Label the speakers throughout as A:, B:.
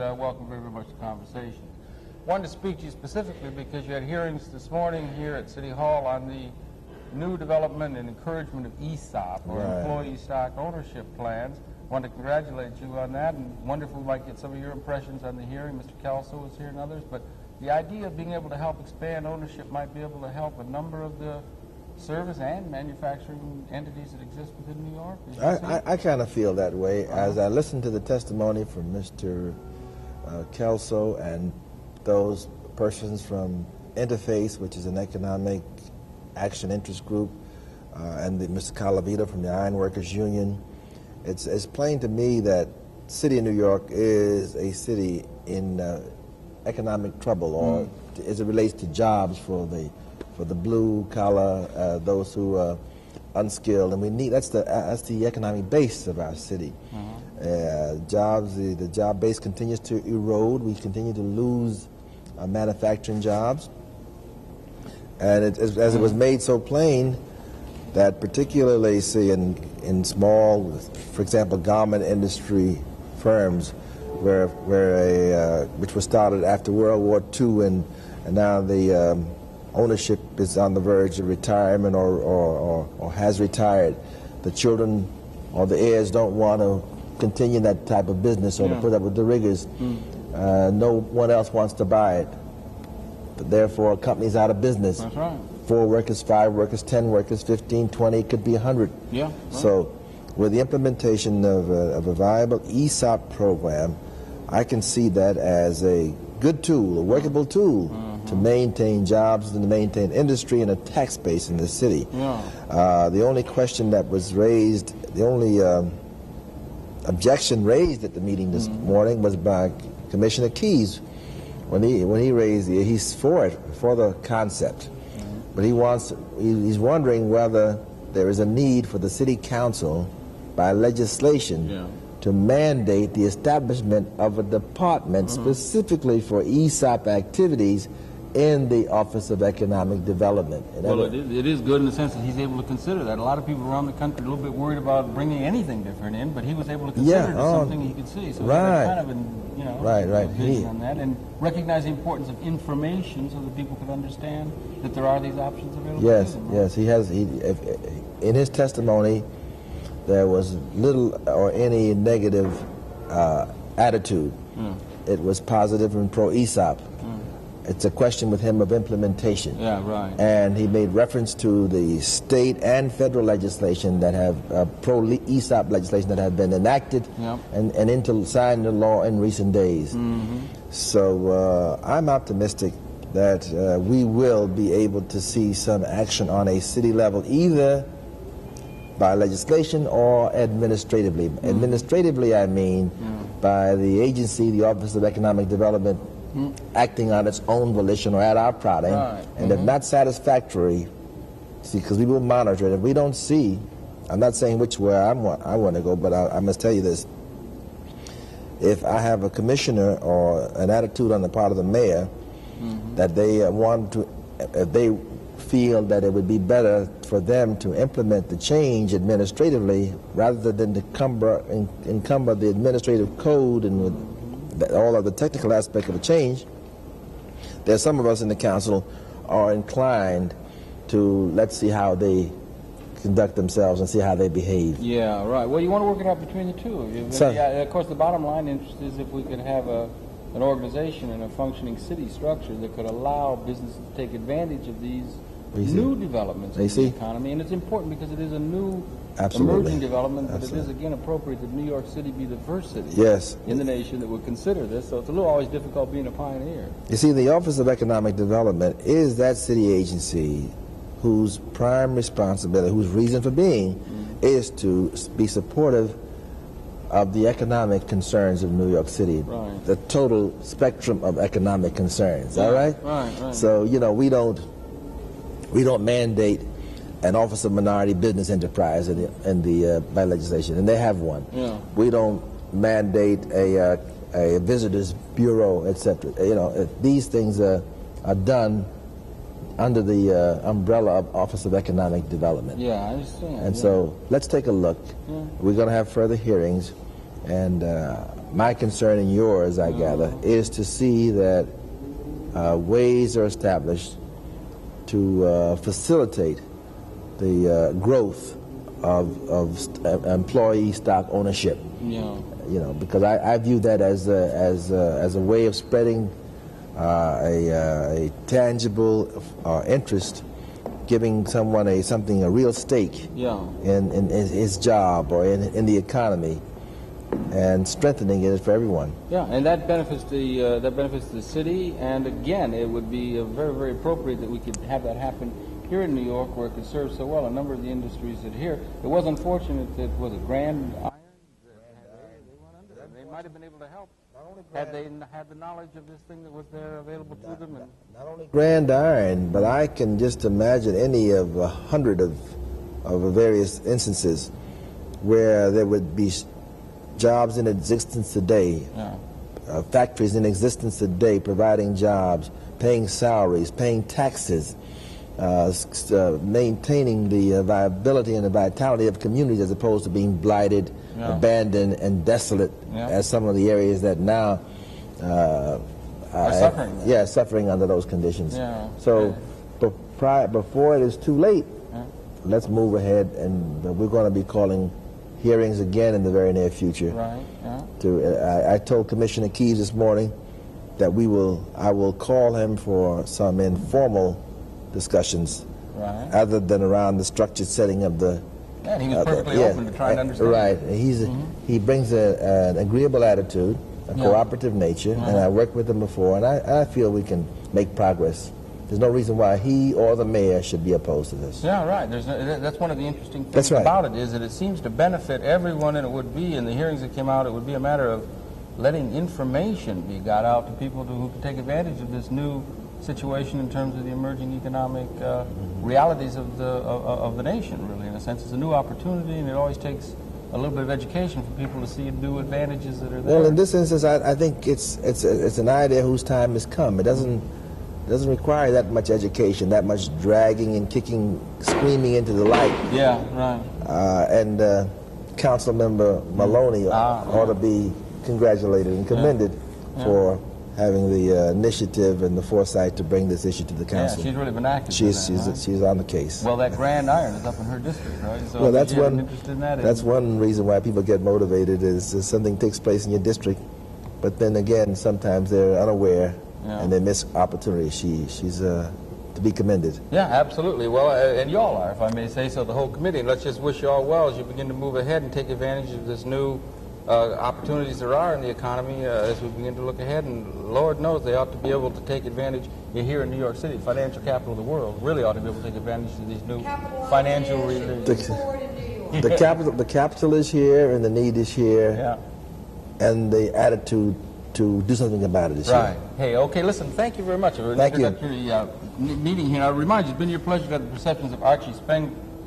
A: Welcome very much to conversation. Wanted to speak to you specifically because you had hearings this morning here at City Hall on the new development and encouragement of ESOP, or employee stock ownership plans. Want to congratulate you on that, and wonder if we might get some of your impressions on the hearing. Mr. Kelso was here and others, but the idea of being able to help expand ownership might be able to help a number of the service and manufacturing entities that exist within New York.
B: I kind of feel that way. As I listened to the testimony from Mr. Kelso and those persons from Interface, which is an economic action interest group, and Mr. Calavita from the Iron Workers Union, it's plain to me that the city of New York is a city in economic trouble, or as it relates to jobs for the blue collar, those who are unskilled, and we need that's the economic base of our city. Jobs, the job base continues to erode. We continue to lose manufacturing jobs, and as it was made so plain that particularly, say, in small, for example, garment industry firms, which was started after World War II, and now the ownership is on the verge of retirement or has retired. The children or the heirs don't want to continue that type of business or to put up with the rigors. No one else wants to buy it. Therefore, a company's out of business.
A: That's right.
B: 4 workers, 5 workers, 10 workers, 15, 20, it could be 100.
A: Yeah. Right.
B: So with the implementation of a viable ESOP program, I can see that as a good tool, a workable tool to maintain jobs and to maintain industry and a tax base in the city. The only question that was raised, the only objection raised at the meeting this morning was by Commissioner Keyes. When he raised he's for it, for the concept, but he's wondering whether there is a need for the city council by legislation to mandate the establishment of a department specifically for ESOP activities in the Office of Economic Development.
A: Well, it is good in the sense that he's able to consider that. A lot of people around the country are a little bit worried about bringing anything different in, but he was able to consider it as something he could see. So
B: right.
A: Kind of a vision on that, and recognize the importance of information so that people could understand that there are these options available.
B: Yes,
A: to them, right?
B: yes, he has. In his testimony, there was little or any negative attitude. It was positive and pro-ESOP. It's a question with him of implementation. Yeah, right. And he made reference to the state and federal legislation that have pro-ESOP legislation that have been enacted and signed into law in recent days. So I'm optimistic that we will be able to see some action on a city level, either by legislation or administratively. Administratively, I mean by the agency, the Office of Economic Development, acting on its own volition or at our prodding, and if not satisfactory, because we will monitor it. If we don't see, I'm not saying which way I want to go, but I must tell you this. If I have a commissioner or an attitude on the part of the mayor that they want to, if they feel that it would be better for them to implement the change administratively rather than to encumber the administrative code and with all of the technical aspect of a change, there's some of us in the council are inclined to let's see how they conduct themselves and see how they behave. Yeah, right. Well, you want to work it out between the two. Of course, the bottom line interest is if we could have an organization and a functioning city structure that could allow businesses to take advantage of these new developments in the economy. And it's important because it is a new emerging development, but it is again appropriate that New York City be the first city in the nation that would consider this. So it's a little always difficult being a pioneer. You see, the Office of Economic Development is that city agency whose prime responsibility, whose reason for being, is to be supportive of the economic concerns of New York City, the total spectrum of economic concerns. All right? Right. So we don't mandate an Office of Minority Business Enterprise by legislation, and they have one. We don't mandate a visitors bureau, etc. These things are done under the umbrella of Office of Economic Development. Yeah, I understand. And so let's take a look. We're going to have further hearings, and my concern and yours, I gather, is to see that ways are established to facilitate the growth of employee stock ownership.
A: Yeah.
B: You know, because I view that as a way of spreading a tangible interest, giving someone a real stake in his job or in the economy, and strengthening it for everyone.
A: Yeah, and that benefits the city. And again, it would be very, very appropriate that we could have that happen here in New York, where it could serve so well a number of the industries that here. It was unfortunate that was a Grand Iron. They went under. They might have been able to help had they had the knowledge of this thing that was there available to them. And
B: not only Grand Iron, but I can just imagine any of 100 of various instances where there would be jobs in existence today, factories in existence today providing jobs, paying salaries, paying taxes, maintaining the viability and the vitality of communities as opposed to being blighted, abandoned, and desolate as some of the areas that now
A: are suffering.
B: Suffering under those conditions. So before it is too late, let's move ahead, and we're going to be calling hearings again in the very near future. I told Commissioner Keyes this morning that I will call him for some informal discussions, other than around the structured setting of the.
A: And he was perfectly open to trying to understand.
B: Right, he brings an agreeable attitude, a cooperative nature, and I worked with him before, and I feel we can make progress. There's no reason why he or the mayor should be opposed to this.
A: Yeah, right. That's one of the interesting things about it, is that it seems to benefit everyone, and it would be, in the hearings that came out, it would be a matter of letting information be got out to people who can take advantage of this new situation in terms of the emerging economic realities of the nation, really, in a sense. It's a new opportunity, and it always takes a little bit of education for people to see the new advantages that are there.
B: Well, in this instance, I think it's an idea whose time has come. It doesn't require that much education, that much dragging and kicking, screaming into the light.
A: Yeah, right.
B: And Council Member Maloney ought to be congratulated and commended for having the initiative and the foresight to bring this issue to the council.
A: Yeah, she's really been active.
B: She's on the case.
A: Well, that Grand Iron is up in her district, right? So
B: well, that's one reason why people get motivated is something takes place in your district, but then again, sometimes they're unaware and they miss opportunities. She's to be commended.
A: Yeah, absolutely. Well, and y'all are, if I may say so, the whole committee. And let's just wish you all well as you begin to move ahead and take advantage of this new opportunities there are in the economy as we begin to look ahead, and Lord knows they ought to be able to take advantage here in New York City, financial capital of the world, really ought to be able to take advantage of these new financial relations.
B: The capital is here, and the need is here, and the attitude to do something about it is here.
A: Hey, okay, listen, thank you very much for an introductory meeting here. I remind you, it's been your pleasure to have the perceptions of Archie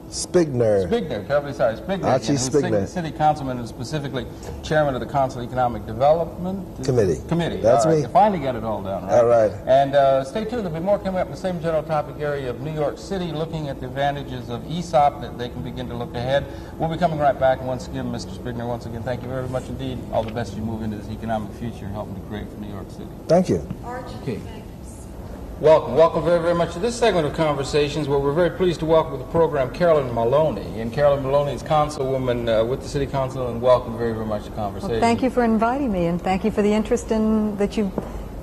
A: Spigner, terribly sorry, Spigner,
B: Archie Spigner,
A: city councilman and specifically chairman of the Council Economic Development
B: Committee.
A: That's
B: me.
A: You finally got it all down, right?
B: All right.
A: And stay tuned. There'll be more coming up in the same general topic area of New York City, looking at the advantages of ESOP that they can begin to look ahead. We'll be coming right back. And once again, Mr. Spigner, once again, thank you very much indeed. All the best as you move into this economic future and helping to create for New York City.
B: Thank you.
C: Archie,
A: okay. Welcome very, very much to this segment of Conversations, where we're very pleased to welcome to the program Carolyn Maloney. And Carolyn Maloney is councilwoman with the City Council, and welcome very, very much to Conversations.
C: well, thank you for inviting me, and thank you for the interest that you've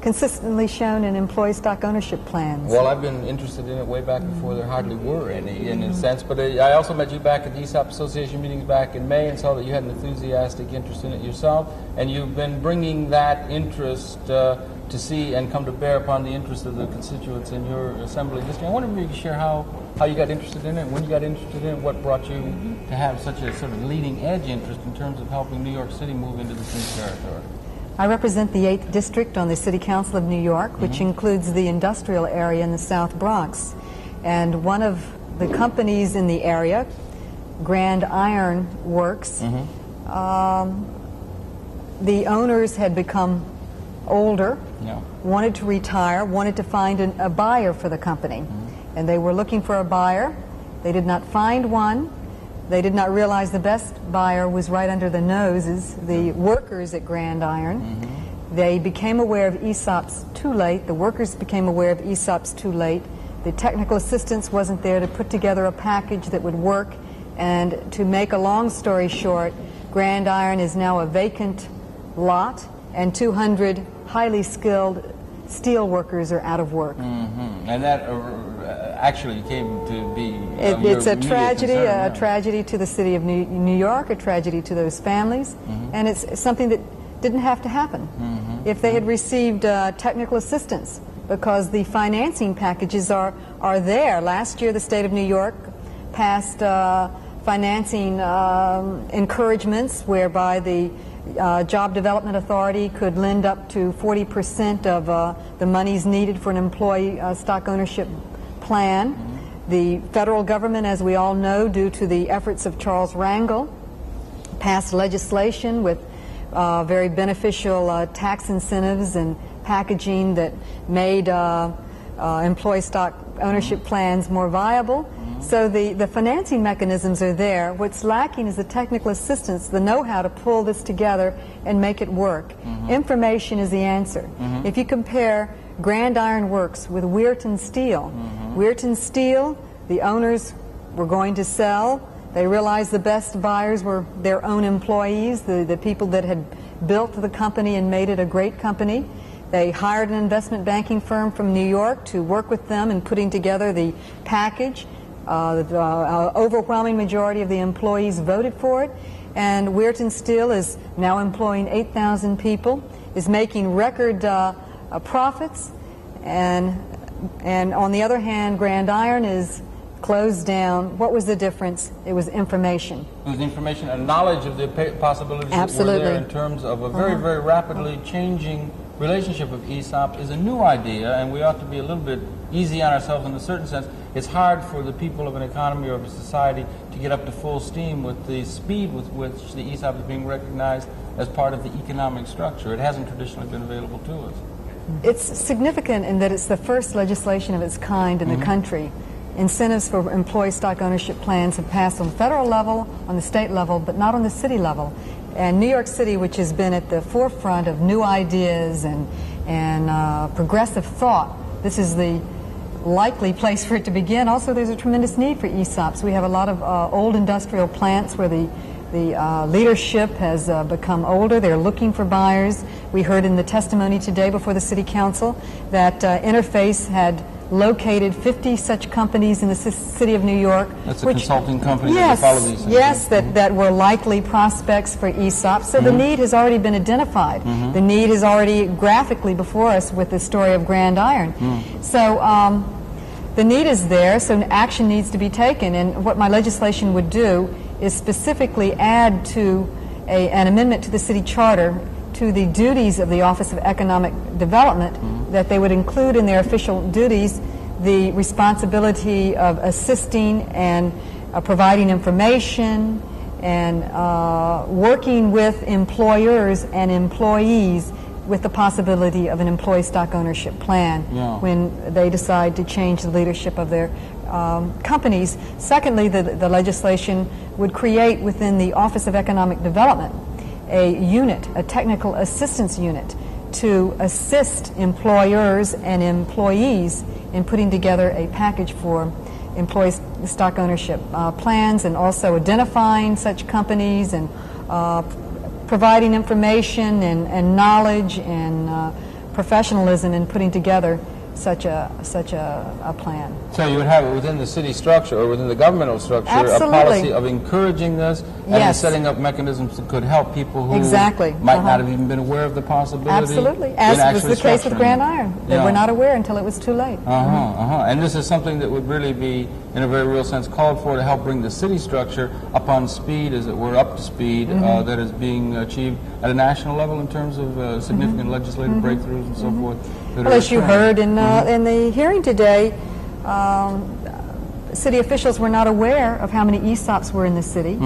C: consistently shown in employee stock ownership plans.
A: Well, I've been interested in it way back before there hardly were any, in a sense, but I also met you back at the ESOP Association meetings back in May and saw that you had an enthusiastic interest in it yourself, and you've been bringing that interest to see and come to bear upon the interest of the constituents in your assembly district. I wonder if you could share how you got interested in it, when you got interested in it, what brought you to have such a sort of leading edge interest in terms of helping New York City move into this new territory.
C: I represent the 8th District on the City Council of New York, which includes the industrial area in the South Bronx. And one of the companies in the area, Grand Iron Works, the owners had become older, wanted to retire, wanted to find a buyer for the company. And they were looking for a buyer. They did not find one. They did not realize the best buyer was right under the noses, the workers at Grand Iron. They became aware of ESOPs too late. The workers became aware of ESOPs too late. The technical assistance wasn't there to put together a package that would work. And to make a long story short, Grand Iron is now a vacant lot, and 200 highly skilled steel workers are out of work.
A: And that actually came to be
C: it's a tragedy,
A: concern,
C: a tragedy to the city of New York, a tragedy to those families, and it's something that didn't have to happen. If they had received technical assistance, because the financing packages are there. Last year, the state of New York passed financing encouragements whereby the Job Development Authority could lend up to 40% of the monies needed for an employee stock ownership plan. The federal government, as we all know, due to the efforts of Charles Rangel, passed legislation with very beneficial tax incentives and packaging that made employee stock ownership plans more viable. So the financing mechanisms are there. What's lacking is the technical assistance, the know-how to pull this together and make it work. Information is the answer. If you compare Grand Iron Works with Weirton Steel, Weirton Steel, the owners were going to sell. They realized the best buyers were their own employees, the people that had built the company and made it a great company. They hired an investment banking firm from New York to work with them in putting together the package. The overwhelming majority of the employees voted for it, and Weirton Steel is now employing 8,000 people, is making record profits, and on the other hand, Grand Iron is closed down. What was the difference? It was information.
A: It was information and knowledge of the possibilities
C: Absolutely.
A: that were there in terms of a very, very rapidly changing relationship of ESOP is a new idea, and we ought to be a little bit easy on ourselves in a certain sense. It's hard for the people of an economy or of a society to get up to full steam with the speed with which the ESOP is being recognized as part of the economic structure. It hasn't traditionally been available to us.
C: It's significant in that it's the first legislation of its kind in the country. Incentives for employee stock ownership plans have passed on the federal level, on the state level, but not on the city level. And New York City, which has been at the forefront of new ideas and progressive thought, this is the likely place for it to begin. Also, there's a tremendous need for ESOPs. We have a lot of old industrial plants where the leadership has become older. They're looking for buyers. We heard in the testimony today before the City Council that Interface had located 50 such companies in the city of New York.
A: That's a consulting company that follow these things.
C: Yes, that were likely prospects for ESOP. So the need has already been identified. The need is already graphically before us with the story of Grand Iron. So the need is there, so action needs to be taken. And what my legislation would do is specifically add to an amendment to the city charter to the duties of the Office of Economic Development, that they would include in their official duties the responsibility of assisting and providing information and working with employers and employees with the possibility of an employee stock ownership plan when they decide to change the leadership of their companies. Secondly, the legislation would create within the Office of Economic Development a unit, a technical assistance unit, to assist employers and employees in putting together a package for employee stock ownership plans, and also identifying such companies and providing information and knowledge and professionalism in putting together such a plan.
A: So you would have it within the city structure or within the governmental structure,
C: Absolutely.
A: a policy of encouraging this and setting up mechanisms that could help people who might not have even been aware of the possibility.
C: Absolutely, as was the case with Grand Iron. They were not aware until it was too late.
A: And this is something that would really be, in a very real sense, called for to help bring the city structure up on speed, as it were, up to speed, that is being achieved at a national level in terms of significant legislative breakthroughs and so forth.
C: Well, as you heard in the hearing today, city officials were not aware of how many ESOPs were in the city,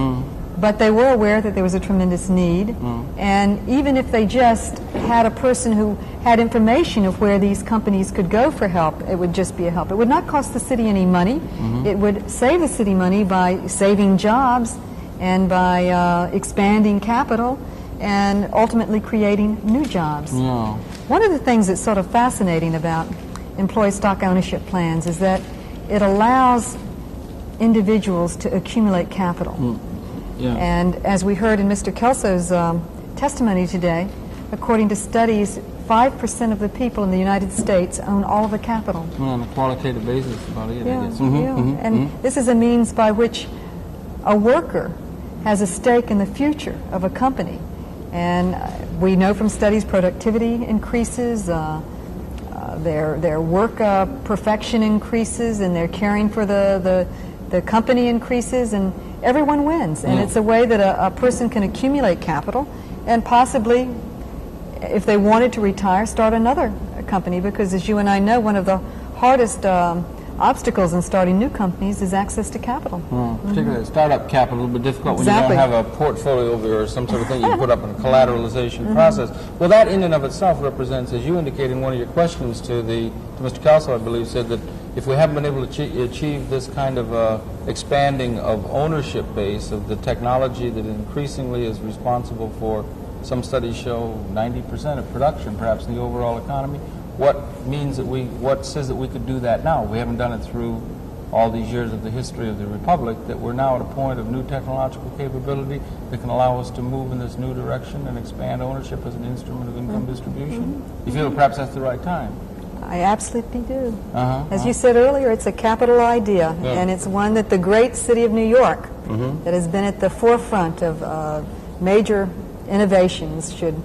C: but they were aware that there was a tremendous need, and even if they just had a person who had information of where these companies could go for help, it would just be a help. It would not cost the city any money. It would save the city money by saving jobs and by expanding capital and ultimately creating new jobs. One of the things that's sort of fascinating about employee stock ownership plans is that it allows individuals to accumulate capital. And as we heard in Mr. Kelso's testimony today, according to studies, 5% of the people in the United States own all of the capital.
A: On a qualitative basis, about it, I guess.
C: And this is a means by which a worker has a stake in the future of a company. And we know from studies productivity increases, their work perfection increases, and their caring for the company increases, and everyone wins. And it's a way that a person can accumulate capital and possibly, if they wanted to retire, start another company, because as you and I know, one of the hardest obstacles in starting new companies is access to capital.
A: Particularly startup capital, a little bit difficult when you don't have a portfolio or some sort of thing you put up in a collateralization process. Well, that in and of itself represents, as you indicated in one of your questions to Mr. Kelso, I believe, said that if we haven't been able to achieve this kind of expanding of ownership base of the technology that increasingly is responsible for, some studies show 90% of production, perhaps, in the overall economy, what says that we could do that now? We haven't done it through all these years of the history of the Republic, that we're now at a point of new technological capability that can allow us to move in this new direction and expand ownership as an instrument of income distribution? You feel perhaps that's the right time?
C: I absolutely do. As you said earlier, it's a capital idea, and it's one that the great city of New York, that has been at the forefront of major innovations, should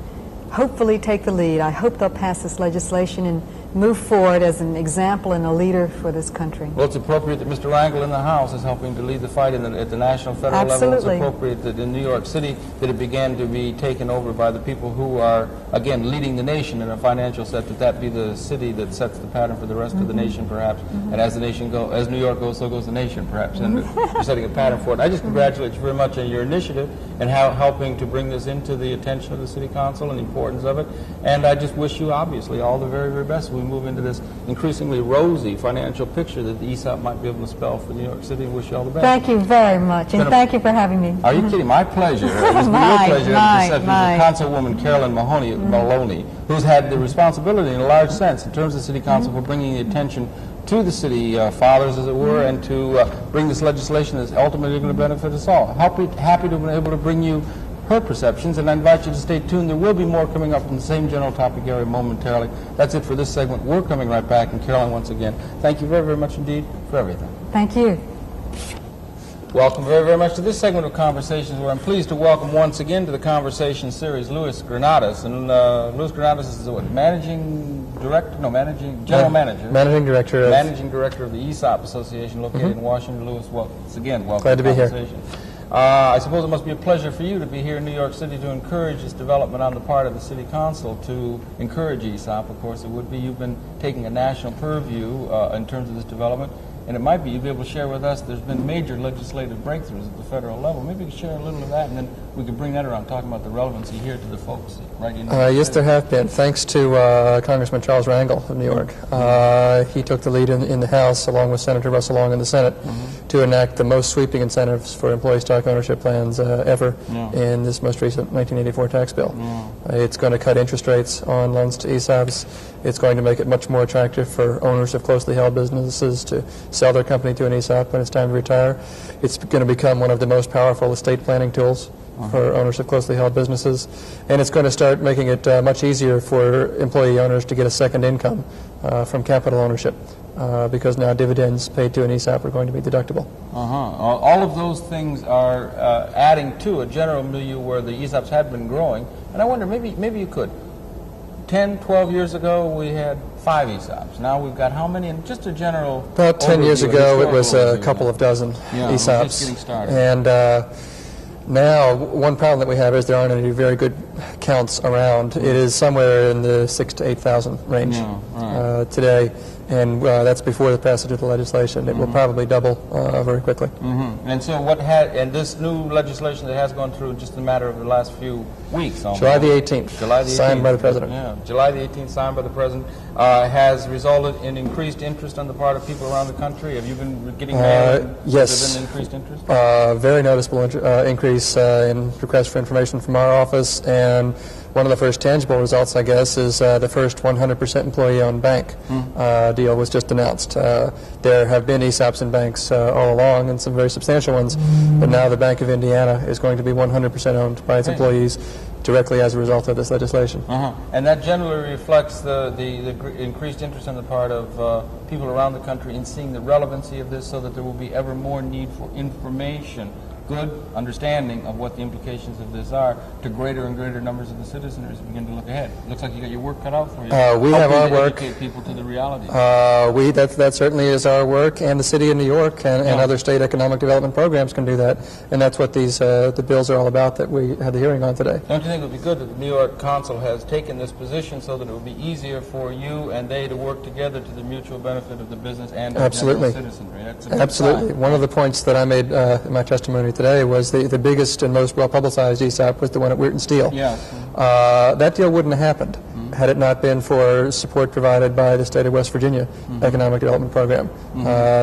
C: hopefully take the lead. I hope they'll pass this legislation and move forward as an example and a leader for this country.
A: Well, it's appropriate that Mr. Rangel in the House is helping to lead the fight at the national federal level. It's appropriate that in New York City that it began to be taken over by the people who are, again, leading the nation in a financial set, that be the city that sets the pattern for the rest of the nation, perhaps. And as the nation as New York goes, so goes the nation, perhaps. And you're setting a pattern for it. I just congratulate you very much on your initiative and helping to bring this into the attention of the City Council and the importance of it. And I just wish you, obviously, all the very, very best. We move into this increasingly rosy financial picture that the ESOP might be able to spell for New York City. Wish you all the best.
C: Thank you very much, and thank you for having me.
A: Are you kidding? My pleasure. It must be your pleasure. Councilwoman Carolyn Maloney, who's had the responsibility in a large sense in terms of the City Council for bringing the attention to the city fathers, as it were, and to bring this legislation that's ultimately going to benefit us all. Happy to have been able to bring you her perceptions, and I invite you to stay tuned. There will be more coming up in the same general topic area momentarily. That's it for this segment. We're coming right back, and Carolyn, once again, thank you very, very much indeed for everything.
C: Thank you.
A: Welcome very, very much to this segment of Conversations, where I'm pleased to welcome once again to the Conversation series Louis Granados. And Louis Granados is what, Managing Director of the ESOP Association located in Washington. Louis, once again, welcome.
D: Glad to be here.
A: I suppose it must be a pleasure for you to be here in New York City to encourage this development on the part of the City Council to encourage ESOP. Of course, it would be. You've been taking a national purview in terms of this development, and it might be you'd be able to share with us there's been major legislative breakthroughs at the federal level. Maybe you could share a little of that, and then we could bring that around, talking about the relevancy here to the folks right in New York
D: Yes,
A: City.
D: there have been, thanks to Congressman Charles Rangel of New York. He took the lead in the House, along with Senator Russell Long in the Senate, to enact the most sweeping incentives for employee stock ownership plans ever in this most recent 1984 tax bill. It's going to cut interest rates on loans to ESOPs. It's going to make it much more attractive for owners of closely held businesses to sell their company to an ESOP when it's time to retire. It's going to become one of the most powerful estate planning tools for owners of closely held businesses, and it's going to start making it much easier for employee owners to get a second income from capital ownership, because now dividends paid to an ESOP are going to be deductible.
A: All of those things are adding to a general milieu where the ESOPs had been growing, and I wonder, maybe you could. 10, 12 years ago, we had 5 ESOPs. Now we've got how many? And just a general
D: About 10 years ago, it was a couple of dozen ESOPs.
A: We're just getting started.
D: And now, one problem that we have is there aren't any very good counts around. It is somewhere in the 6,000 to 8,000 range today. and that's before the passage of the legislation. It will probably double very quickly.
A: And so and this new legislation that has gone through just a matter of the last few weeks, almost.
D: July the 18th,
A: July the 18th,
D: signed by the President.
A: Yeah, July the 18th, signed by the President, has resulted in increased interest on the part of people around the country. Have you been getting mail?
D: Yes.
A: Has there been increased interest?
D: Very noticeable increase in requests for information from our office, and one of the first tangible results, I guess, is the first 100% employee-owned bank deal was just announced. There have been ESOPs in banks all along, and some very substantial ones, but now the Bank of Indiana is going to be 100% owned by its employees directly as a result of this legislation.
A: And that generally reflects the increased interest on the part of people around the country in seeing the relevancy of this, so that there will be ever more need for information, good understanding of what the implications of this are, to greater and greater numbers of the citizens as we begin to look ahead. Looks like you got your work cut out for you.
D: We have our work.
A: Educate people to the reality.
D: That certainly is our work, and the city of New York and other state economic development programs can do that, and that's what these the bills are all about that we had the hearing on today.
A: Don't you think it would be good that the New York Council has taken this position so that it would be easier for you and they to work together to the mutual benefit of the business and of the general citizenry? That's a good sign.
D: One of the points that I made in my testimony today was the biggest and most well-publicized ESOP was the one at Weirton Steel. That deal wouldn't have happened had it not been for support provided by the state of West Virginia Economic Development Program.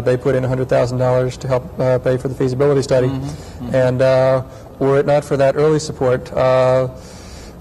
D: They put in $100,000 to help pay for the feasibility study, and were it not for that early support,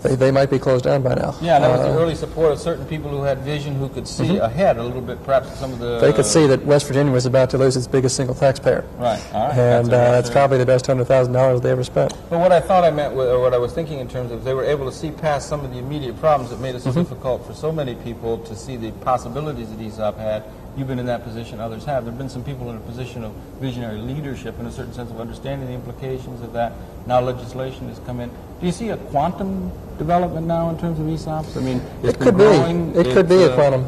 D: they might be closed down by now.
A: Yeah, that was the early support of certain people who had vision, who could see ahead a little bit, perhaps some of the...
D: They could see that West Virginia was about to lose its biggest single taxpayer.
A: Right, all right.
D: And it's probably the best $100,000 they ever spent.
A: But what I thought I meant, or what I was thinking in terms of, they were able to see past some of the immediate problems that made it so difficult for so many people to see the possibilities that ESOP had. You've been in that position, others have. There have been some people in a position of visionary leadership in a certain sense of understanding the implications of that. Now legislation has come in. Do you see a quantum development now in terms of ESOPs? I mean,
D: it could be. It could be a quantum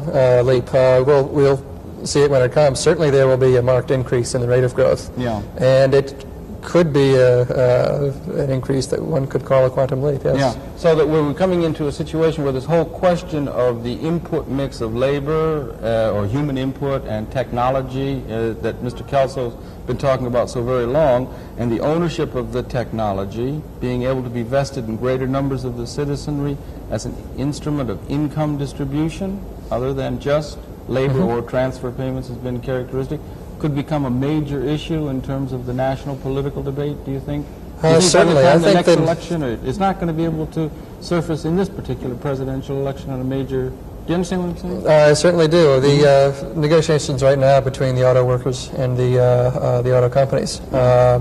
D: leap. We'll see it when it comes. Certainly there will be a marked increase in the rate of growth.
A: Yeah.
D: And it could be an increase that one could call a quantum leap, yes.
A: Yeah, so that we're coming into a situation where this whole question of the input mix of labor or human input and technology that Mr. Kelso's been talking about so very long, and the ownership of the technology being able to be vested in greater numbers of the citizenry as an instrument of income distribution, other than just labor or transfer payments has been characteristic, could become a major issue in terms of the national political debate, do you think?
D: Certainly. I think
A: the next election, it's not going to be able to surface in this particular presidential election on a major... Do you understand what I'm saying?
D: I certainly do. The negotiations right now between the auto workers and the auto companies. I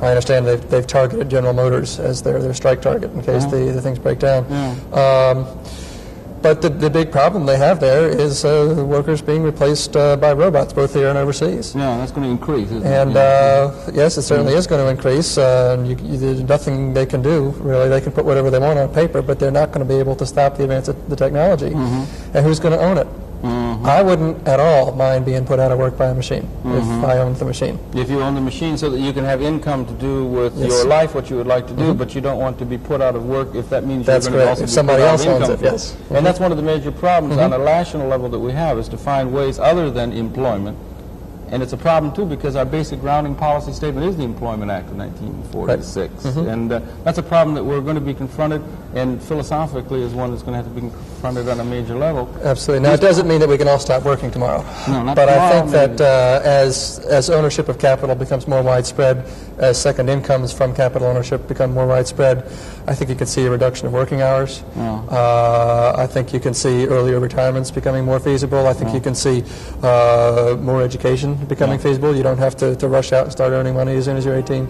D: understand they've targeted General Motors as their strike target in case the things break down. But the big problem they have there is workers being replaced by robots, both here and overseas.
A: Yeah, that's going to increase, isn't
D: and,
A: it?
D: yes, it certainly is going to increase. There's nothing they can do, really. They can put whatever they want on paper, but they're not going to be able to stop the advance of the technology. And who's going to own it? I wouldn't at all mind being put out of work by a machine if I owned the machine.
A: If you own the machine, so that you can have income to do with your life what you would like to do, but you don't want to be put out of work if that means you're going to also
D: if
A: be
D: somebody
A: put out
D: else
A: of
D: owns
A: income.
D: it, yes.
A: And that's one of the major problems on a national level that we have, is to find ways other than employment. And it's a problem, too, because our basic grounding policy statement is the Employment Act of 1946. And that's a problem that we're going to be confronted, and philosophically is one that's going to have to be confronted on a major level.
D: Absolutely. Now, it doesn't mean that we can all stop working tomorrow.
A: No, not
D: but
A: tomorrow,
D: I think that as ownership of capital becomes more widespread, as second incomes from capital ownership become more widespread, I think you can see a reduction of working hours. I think you can see earlier retirements becoming more feasible. I think you can see more education becoming feasible. You don't have to rush out and start earning money as soon as you're 18.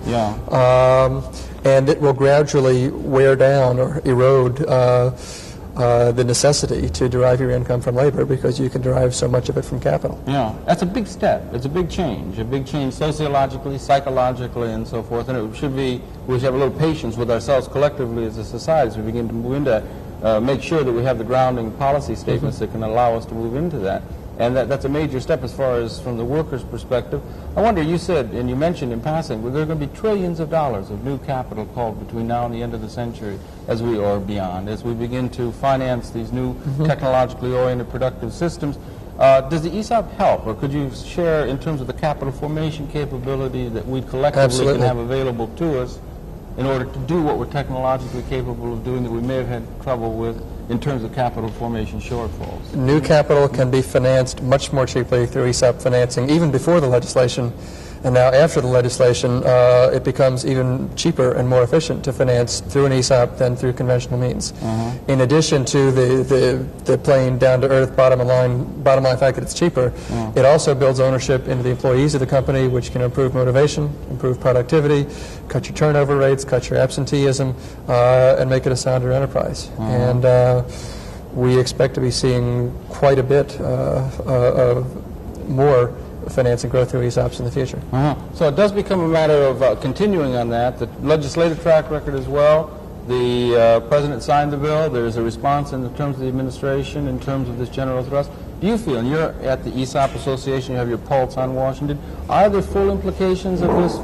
D: And it will gradually wear down or erode the necessity to derive your income from labor, because you can derive so much of it from capital.
A: Yeah, that's a big step. It's a big change sociologically, psychologically, and so forth. And it should be, we should have a little patience with ourselves collectively as a society as we begin to move into make sure that we have the grounding policy statements that can allow us to move into that. And that's a major step as far as from the workers' perspective. I wonder, you said, and you mentioned in passing, well, there are going to be trillions of dollars of new capital called between now and the end of the century, or beyond, as we begin to finance these new technologically oriented productive systems. Does the ESOP help, or could you share in terms of the capital formation capability that we collectively
D: Absolutely.
A: can have available to us in order to do what we're technologically capable of doing that we may have had trouble with in terms of capital formation shortfalls?
D: New capital can be financed much more cheaply through ESOP financing, even before the legislation. And now after the legislation, it becomes even cheaper and more efficient to finance through an ESOP than through conventional means. In addition to the plain down-to-earth bottom line fact that it's cheaper, it also builds ownership into the employees of the company, which can improve motivation, improve productivity, cut your turnover rates, cut your absenteeism, and make it a sounder enterprise. And we expect to be seeing quite a bit more financing growth through ESOPs in the future.
A: So it does become a matter of continuing on that. The legislative track record as well. The President signed the bill. There's a response in terms of the administration, in terms of this general thrust. Do you feel, and you're at the ESOP Association, you have your pulse on Washington, are there full implications of this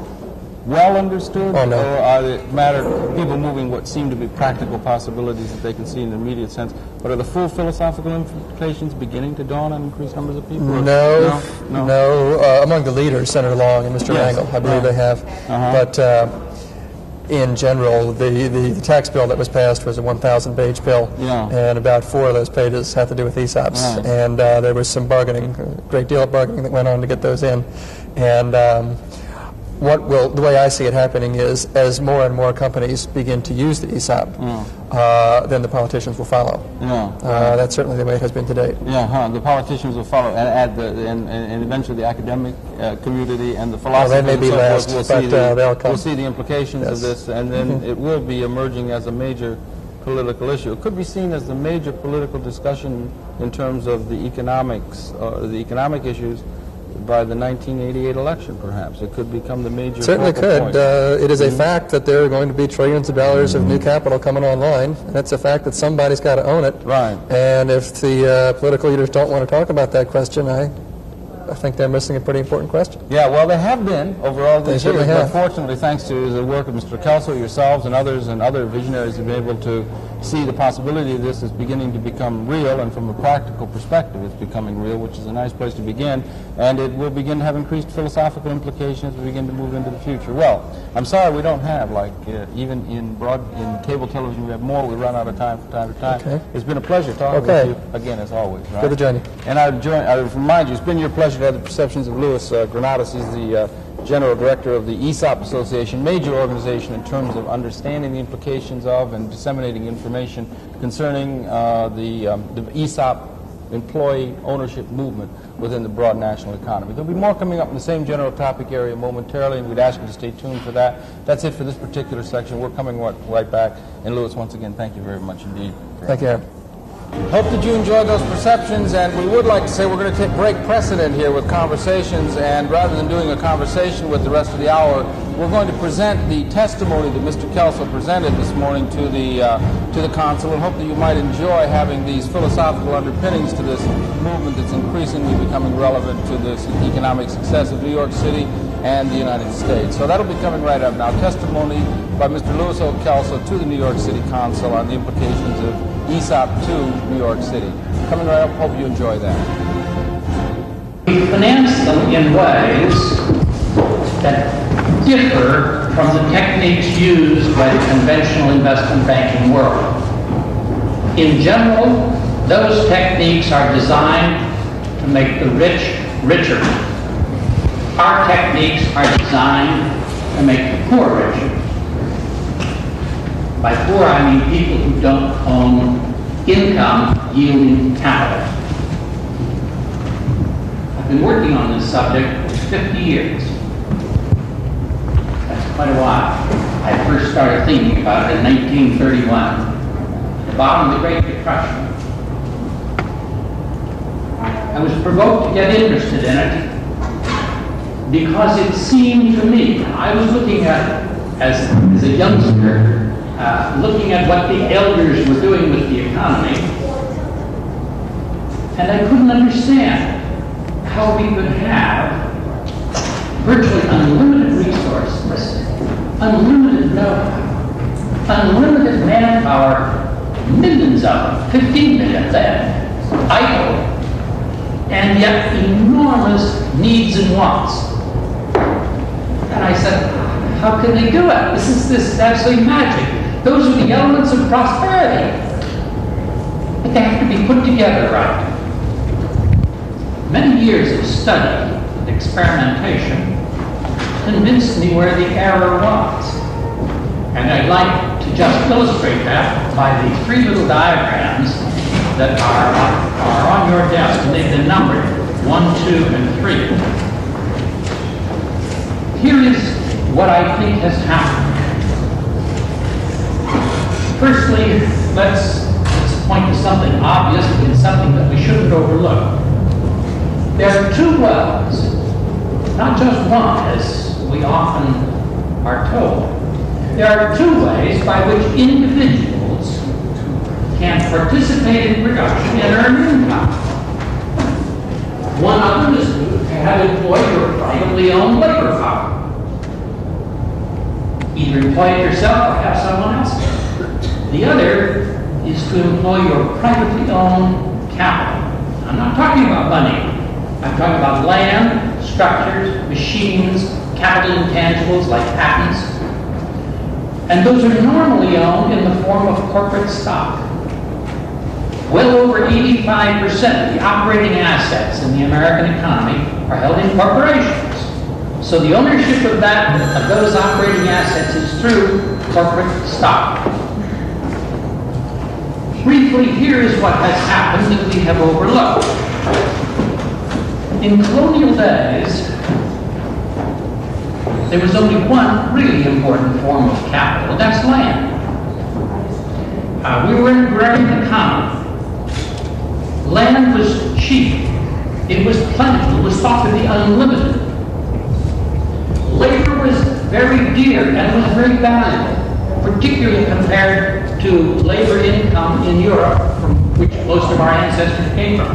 A: well understood?
D: Oh, no.
A: Or are they matter of people moving what seem to be practical possibilities that they can see in the immediate sense? But are the full philosophical implications beginning to dawn on increased numbers of people?
D: No. Among the leaders, Senator Long and Mr.
A: Yes.
D: Rangel, I believe they have. But in general, the tax bill that was passed was a 1,000-page bill, and about 4 of those pages had to do with ESOPs. And there was some bargaining, a great deal of bargaining that went on to get those in. And the way I see it happening is, as more and more companies begin to use the ESOP, then the politicians will follow. That's certainly the way it has been to date.
A: The politicians will follow, and eventually the academic community and the philosophers
D: they may be last,
A: will
D: but they'll come.
A: We'll see the implications of this, and then it will be emerging as a major political issue. It could be seen as the major political discussion in terms of the economics, the economic issues, by the 1988 election, perhaps. It could become the major
D: Certainly
A: focal
D: could.
A: point.
D: It is a fact that there are going to be trillions of dollars of new capital coming online, and it's a fact that somebody's got to own it.
A: Right.
D: And if the political leaders don't want to talk about that question, I think they're missing a pretty important question.
A: Yeah, well, there have been over all these
D: They
A: years,
D: certainly
A: but
D: have.
A: fortunately, thanks to the work of Mr. Kelso, yourselves, and others, and other visionaries have been able to see the possibility of this is beginning to become real, and from a practical perspective, it's becoming real, which is a nice place to begin, and it will begin to have increased philosophical implications as we begin to move into the future. Well, I'm sorry we don't have, like, even in cable television, we have more. We run out of time from time to time.
D: Okay.
A: It's been a pleasure talking with you, again, as always. Right?
D: Good to join you.
A: And I remind you, it's been your pleasure to have the Perceptions of Louis Granados. He's the General Director of the ESOP Association, major organization in terms of understanding the implications of and disseminating information concerning the ESOP employee ownership movement within the broad national economy. There'll be more coming up in the same general topic area momentarily, and we'd ask you to stay tuned for that. That's it for this particular section. We're coming right back. And Louis, once again, thank you very much indeed.
D: Thank you, Aaron.
A: Hope that you enjoyed those perceptions, and we would like to say we're going to break precedent here with conversations, and rather than doing a conversation with the rest of the hour, we're going to present the testimony that Mr. Kelso presented this morning to the Council, and hope that you might enjoy having these philosophical underpinnings to this movement that's increasingly becoming relevant to the economic success of New York City and the United States. So that'll be coming right up now. Testimony by Mr. Louis O. Kelso to the New York City Council on the implications of ESOP to New York City. Coming right up, hope you enjoy that.
E: We finance them in ways that differ from the techniques used by the conventional investment banking world. In general, those techniques are designed to make the rich richer. Our techniques are designed to make the poor richer. By poor, I mean people who don't own income-yielding capital. I've been working on this subject for 50 years. That's quite a while. I first started thinking about it in 1931, at the bottom of the Great Depression. I was provoked to get interested in it because it seemed to me, I was looking at, as a youngster, looking at what the elders were doing with the economy, and I couldn't understand how we could have virtually unlimited resources, unlimited know-how, unlimited manpower, millions of them, 15 million then, idle, and and yet enormous needs and wants. And I said, how can they do it? This is absolutely magic. Those are the elements of prosperity. But they have to be put together right. Many years of study and experimentation convinced me where the error was. And I'd like to just illustrate that by the three little diagrams that are on your desk, and they've been numbered 1, 2, and 3. Here is what I think has happened. Firstly, let's point to something obvious, but it's something that we shouldn't overlook. There are two wells, not just one, as we often are told. There are two ways by which individuals can participate in production and earn income. One of them is to have employed your privately owned labor power. Either employ it yourself or have someone else do it. The other is to employ your privately owned capital. I'm not talking about money. I'm talking about land, structures, machines, capital intangibles like patents. And those are normally owned in the form of corporate stock. Well over 85% of the operating assets in the American economy are held in corporations. So the ownership of those operating assets is through corporate stock. Briefly, here is what has happened that we have overlooked. In colonial days, there was only one really important form of capital, and that's land. We were in an agrarian economy. Land was cheap. It was plentiful. It was thought to be unlimited. Labor was very dear and was very valuable, particularly compared to labor income in Europe, from which most of our ancestors came from.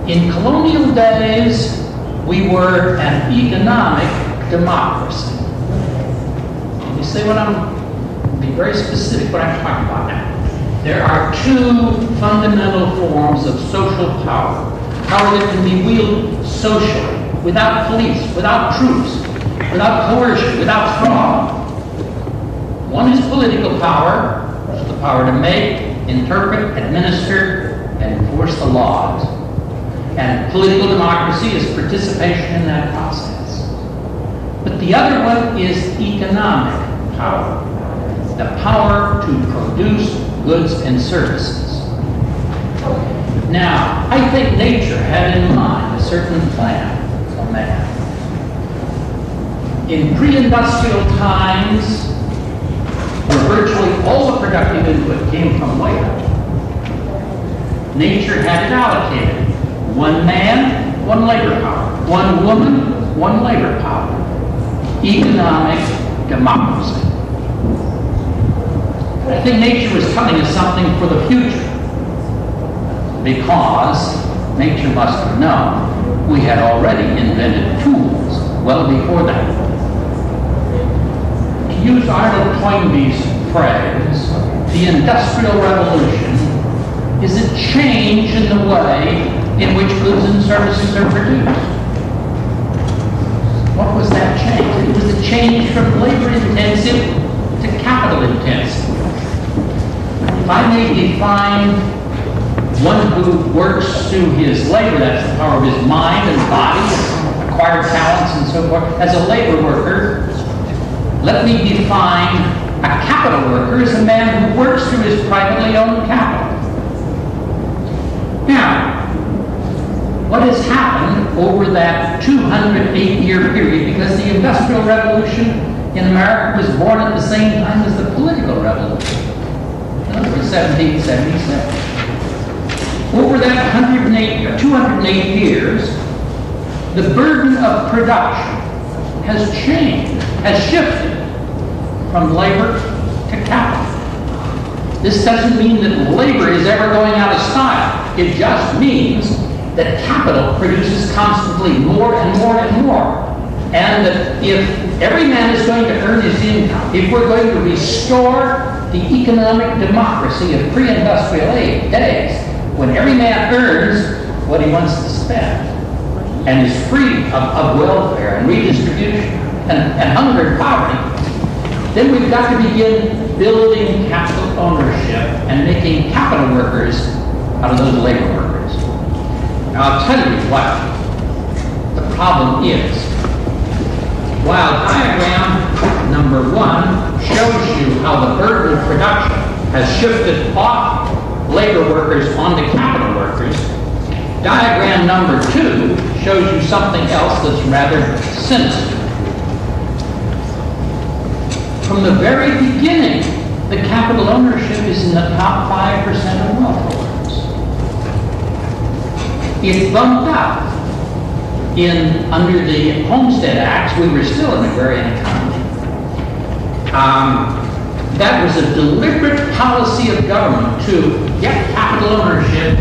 E: In colonial days, we were an economic democracy. You see what be very specific what I'm talking about now. There are two fundamental forms of social power. Power that can be wielded socially, without police, without troops, without coercion, without fraud. One is political power, which is the power to make, interpret, administer, and enforce the laws. And political democracy is participation in that process. But the other one is economic power, the power to produce goods and services. Now, I think nature had in mind a certain plan for man. In pre-industrial times, where virtually all the productive input came from labor, nature had it allocated. One man, one labor power. One woman, one labor power. Economic democracy. I think nature was telling us something for the future, because nature must have known we had already invented tools well before that. To use Arnold Toynbee's phrase, the Industrial Revolution is a change in the way in which goods and services are produced. What was that change? It was a change from labor-intensive to capital-intensive. If I may define one who works through his labor, that's the power of his mind and body, acquired talents and so forth, as a labor worker, let me define a capital worker as a man who works through his privately owned capital. Now, what has happened over that 208-year period, because the Industrial Revolution in America was born at the same time as the Political Revolution. In other words, 1776. Over that 208 years, the burden of production has changed, has shifted from labor to capital. This doesn't mean that labor is ever going out of style. It just means that capital produces constantly more and more and more. And that if every man is going to earn his income, if we're going to restore the economic democracy of pre-industrial days, when every man earns what he wants to spend and is free of welfare and redistribution and hunger and poverty, then we've got to begin building capital ownership and making capital workers out of those labor workers. Now, I'll tell you what the problem is. While diagram number 1 shows you how the burden of production has shifted off labor workers onto capital workers, diagram number 2 shows you something else that's rather sinister. From the very beginning, the capital ownership is in the top 5% of wealth holders. It bumped up. Under the Homestead Acts, we were still an agrarian economy. That was a deliberate policy of government to get capital ownership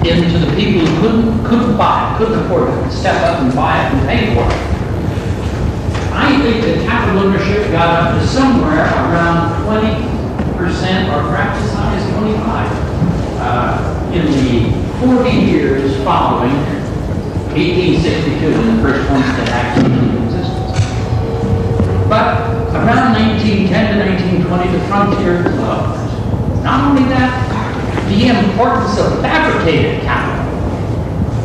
E: into the people who couldn't buy it, couldn't afford it, step up and buy it and pay for it. I think that capital ownership got up to somewhere around 20%, or perhaps as high as 25%, in the 40 years following 1862, when the first Homestead Act came into existence. But around 1910 to 1920, the frontier closed. Not only that, the importance of fabricated capital,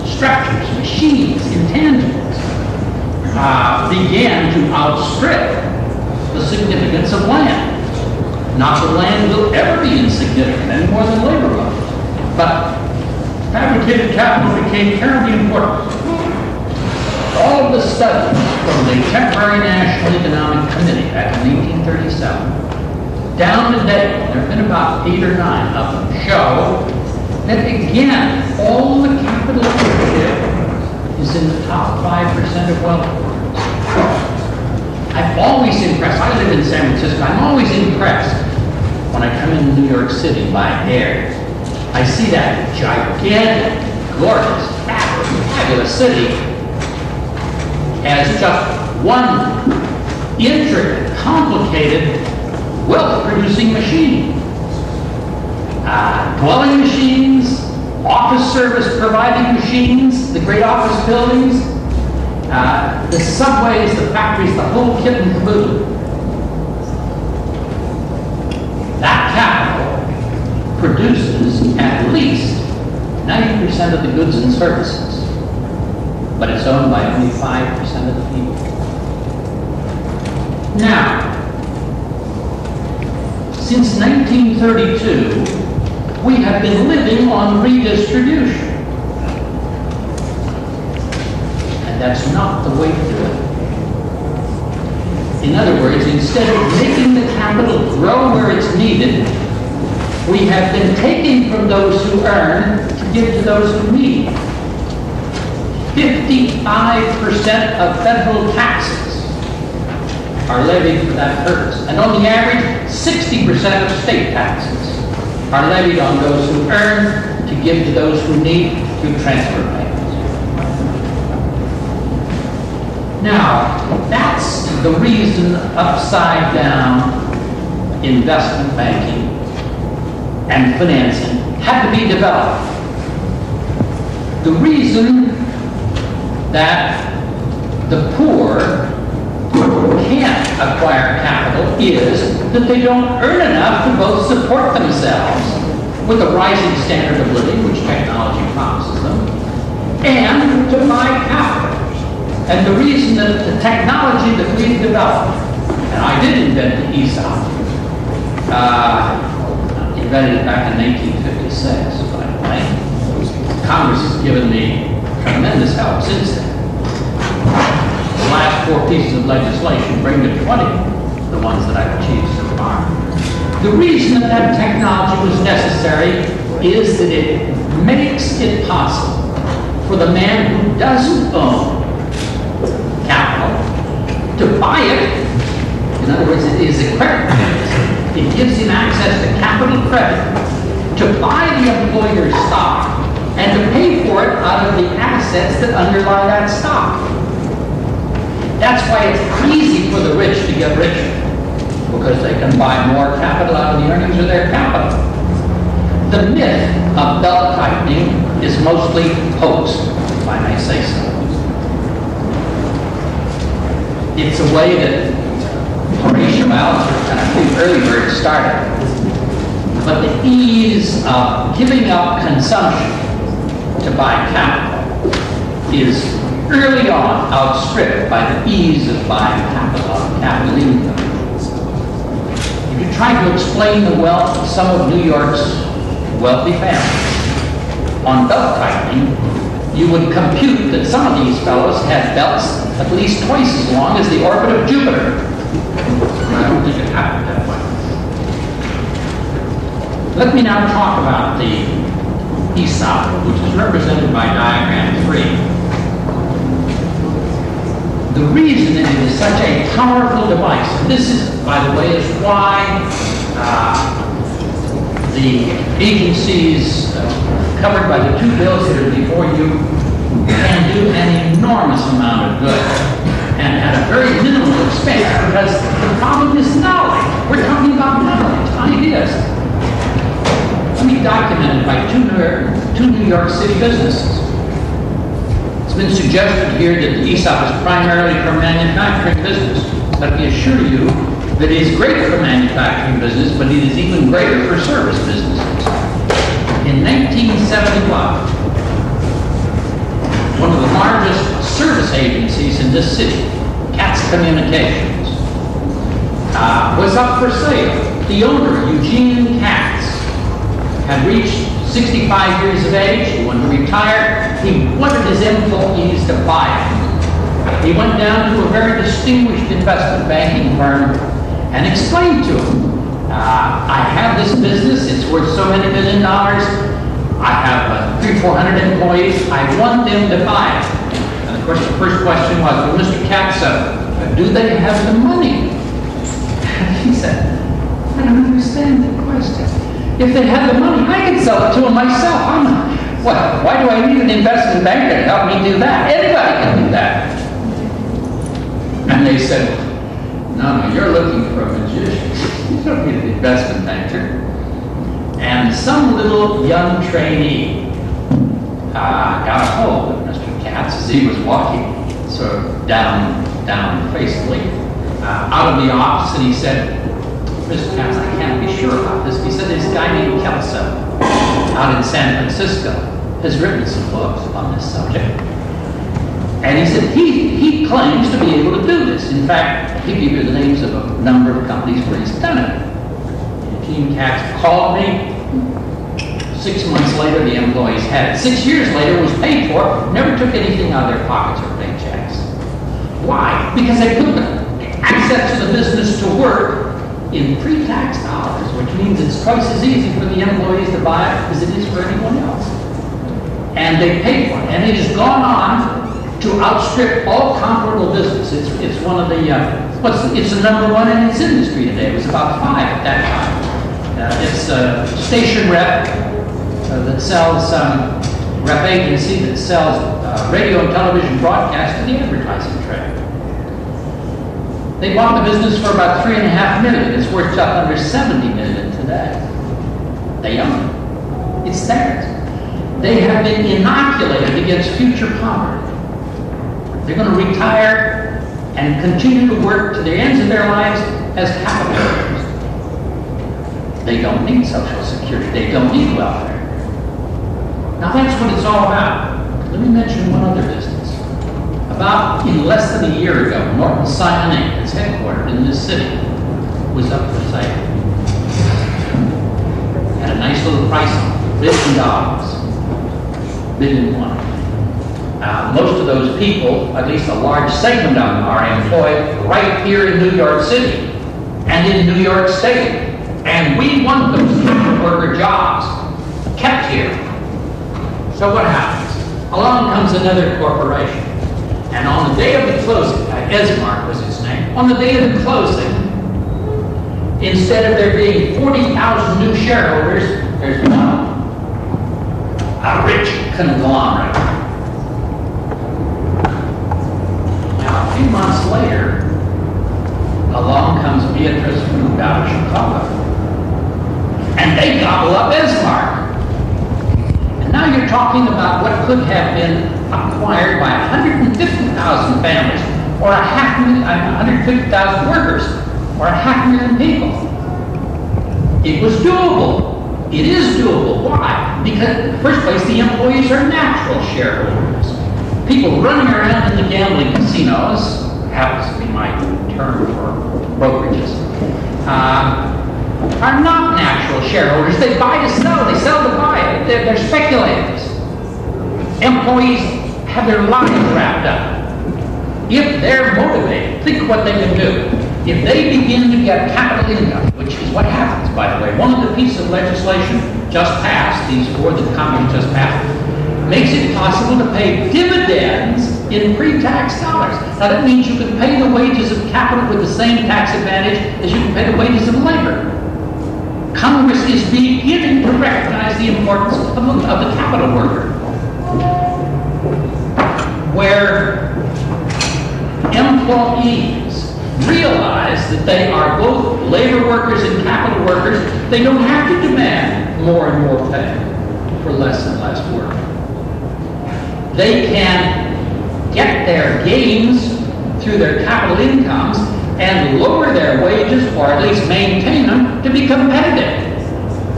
E: structures, machines, intangibles, began to outstrip the significance of land. Not that land will ever be insignificant any more than labor will, but fabricated capital became terribly important. All of the studies from the Temporary National Economic Committee back in 1837 down to date, there have been about 8 or 9 of them, show that again, all the capital ownership is in the top 5% of wealth holders. I'm always impressed. I live in San Francisco. I'm always impressed when I come into New York City by air. I see that gigantic, gorgeous, fabulous city as just one intricate, complicated, wealth-producing machine. Dwelling machines, office service providing machines, the great office buildings, the subways, the factories, the whole kit and caboodle. That capital produces at least 90% of the goods and services, but it's owned by only 5% of the people. Now, since 1932, we have been living on redistribution. And that's not the way to do it. In other words, instead of making the capital grow where it's needed, we have been taking from those who earn to give to those who need. 55% of federal taxes are levied for that purpose. And on the average, 60% of state taxes are levied on those who earn to give to those who need through transfer payments. Now, that's the reason upside down investment banking and financing had to be developed. The reason that the poor can't acquire capital is that they don't earn enough to both support themselves with a rising standard of living, which technology promises them, and to buy capital. And the reason that the technology that we've developed, and I did invent the ESOP, invented it back in 1856, by the way. Congress has given me tremendous help since then. The last 4 pieces of legislation bring to 20 the ones that I've achieved so far. The reason that that technology was necessary is that it makes it possible for the man who doesn't own capital to buy it. In other words, it is a credit mechanism. It gives him access to capital credit to buy the employer's stock and to pay for it out of the assets that underlie that stock. That's why it's easy for the rich to get richer. because they can buy more capital out of the earnings of their capital. The myth of belt tightening is mostly hoax, if I may say so. It's a way that Horatio Alger and a few early birds started. But the ease of giving up consumption to buy capital is early on outstripped by the ease of buying capital income. If you try to explain the wealth of some of New York's wealthy families on belt tightening, you would compute that some of these fellows had belts at least twice as long as the orbit of Jupiter. I don't think it happened that way. Let me now talk about the ESOP, which is represented by diagram 3. The reason that it is such a powerful device, and this is, by the way, is why the agencies covered by the 2 bills that are before you can do an enormous amount of good and at a very minimal expense, because the problem is knowledge. We're talking about knowledge, ideas. Let me document it by two New York City businesses. It's been suggested here that the ESOP is primarily for manufacturing business. Let me assure you that it is great for manufacturing business, but it is even greater for service businesses. In 1971, one of the largest service agencies in this city, Katz Communications, was up for sale. The owner, Eugene Katz, had reached 65 years of age. He wanted to retire. He wanted his employees to buy it. He went down to a very distinguished investment banking firm and explained to him, I have this business. It's worth so many $1 million. I have 300-400 employees. I want them to buy it. And of course, the first question was, well, Mr. Katz, do they have the money? He said, I don't understand the question. If they had the money, I could sell it to them myself. Why do I need an investment banker to help me do that? Anybody can do that. And they said, no, you're looking for a magician. You don't need an investment banker. And some little young trainee got a hold of Mr. Katz as he was walking sort of down gracefully out of the office, and he said, Mr. Katz, I can't be sure about this. He said this guy named Kelso out in San Francisco has written some books on this subject. And he said he claims to be able to do this. In fact, I'll give you the names of a number of companies where he's done it. Eugene Katz called me. 6 months later, the employees had it. 6 years later, it was paid for. Never took anything out of their pockets or paychecks. Why? Because they put the access to the business to work in pre-tax dollars, which means it's twice as easy for the employees to buy it as it is for anyone else. And they pay for it. And it has gone on to outstrip all comparable business. It's one of the, it's the #1 in its industry today. It was about 5 at that time. It's a station rep that sells, rep agency that sells radio and television broadcast to the advertising trade. They bought the business for about $3.5 million. It's worth just under $70 million today. They own it. It's theirs. They have been inoculated against future poverty. They're going to retire and continue to work to the ends of their lives as capital workers. They don't need Social Security. They don't need welfare. Now that's what it's all about. Let me mention one other business. About in less than a year ago, Norton Simon Inc., that's headquartered in this city, was up for sale. Had a nice little price on it, $1 billion. Most of those people, at least a large segment of them, are employed right here in New York City and in New York State. And we want those worker jobs kept here. So what happens? Along comes another corporation. And on the day of the closing, Esmark was his name, on the day of the closing, instead of there being 40,000 new shareholders, there's one. A rich conglomerate. Now, a few months later, along comes Beatrice from out of Chicago. And they gobble up Esmark. And now you're talking about what could have been acquired by 150,000 families, or 150,000 workers, or 500,000 people. It was doable. It is doable. Why? Because, in the first place, the employees are natural shareholders. People running around in the gambling casinos, happens to be my term for brokerages, are not natural shareholders. They buy to sell. They sell to buy. They're speculators. Employees have their lives wrapped up. If they're motivated, think of what they can do. If they begin to get capital income, which is what happens, by the way, one of the pieces of legislation just passed, these four that Congress just passed, makes it possible to pay dividends in pre-tax dollars. Now that means you can pay the wages of capital with the same tax advantage as you can pay the wages of labor. Congress is beginning to recognize the importance of the capital worker, where employees realize that they are both labor workers and capital workers. They don't have to demand more and more pay for less and less work. They can get their gains through their capital incomes and lower their wages, or at least maintain them, to be competitive.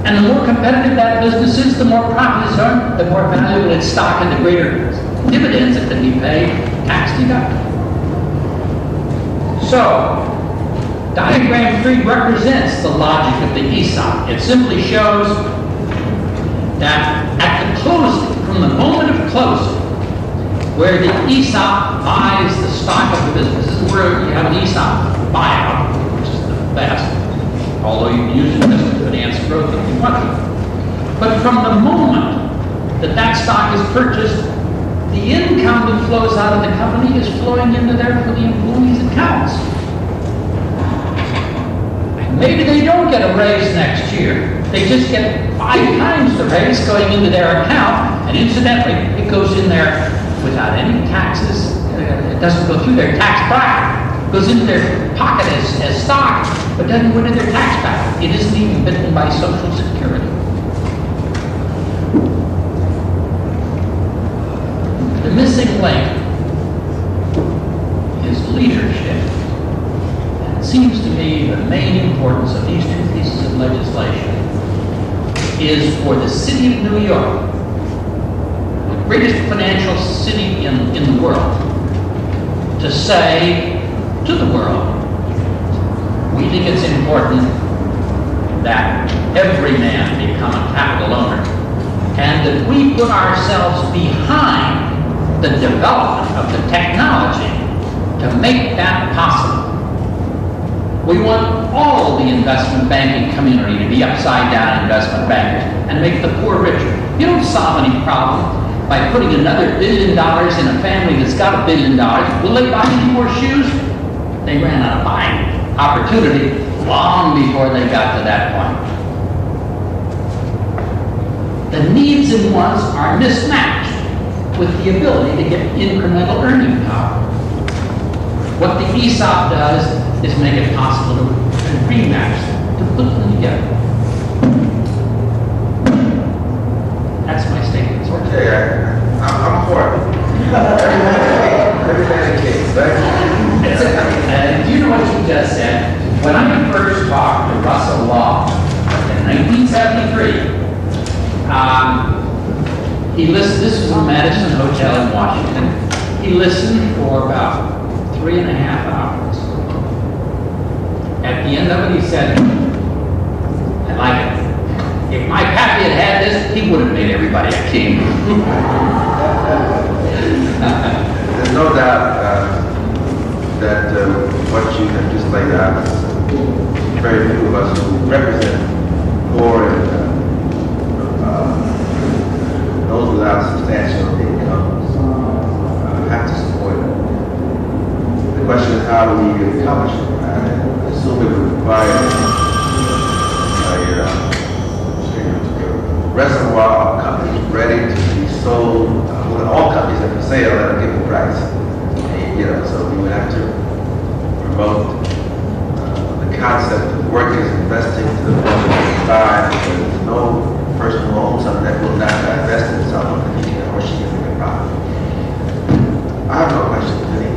E: And the more competitive that business is, the more profit is earned, the more valuable its stock, and the greater dividends that can be paid tax deductible. So, diagram 3 represents the logic of the ESOP. It simply shows that at the closing, from the moment of closing, where the ESOP buys the stock of the business, this is where you have an ESOP buyout, which is the best, although you can use it just to finance growth if you want to. But from the moment that that stock is purchased, the income that flows out of the company is flowing into there for the employees' accounts. Maybe they don't get a raise next year. They just get 5 times the raise going into their account, and incidentally, it goes in there without any taxes. It doesn't go through their tax bracket. It goes into their pocket as stock, but doesn't go into their tax bracket. It isn't even bitten by Social Security. The missing link is leadership. And it seems to me the main importance of these 2 pieces of legislation is for the city of New York, the greatest financial city in the world, to say to the world, we think it's important that every man become a capital owner, and that we put ourselves behind the development of the technology to make that possible. We want all the investment banking community to be upside-down investment bankers and make the poor richer. You don't solve any problem by putting another $1 billion in a family that's got $1 billion. Will they buy any more shoes? They ran out of buying opportunity long before they got to that point. The needs and wants are mismatched with the ability to get incremental earning power. What the ESOP does is make it possible to rematch them, to put them together. That's my statement.
B: Okay, I'm for it. Everything case, right?
E: Do you know what you just said? When I first talked to Russell Law in 1973, he listened. This was a Madison Hotel in Washington. He listened for about 3.5 hours. At the end of it, he said, I like it. If my pappy had had this, he would have made everybody a king.
B: There's no doubt that what you have just laid out is very few of us who represent poor and those without substantial incomes have to support it. The question is, how do we accomplish it? I assume it would require a reservoir of companies ready to be sold. Well, all companies are for sale at a given price. And, so we would have to promote concept of working is investing to the point of side. There's no person who owns something that will not invest in someone that he can or she can make a profit. I have no question, Vinny.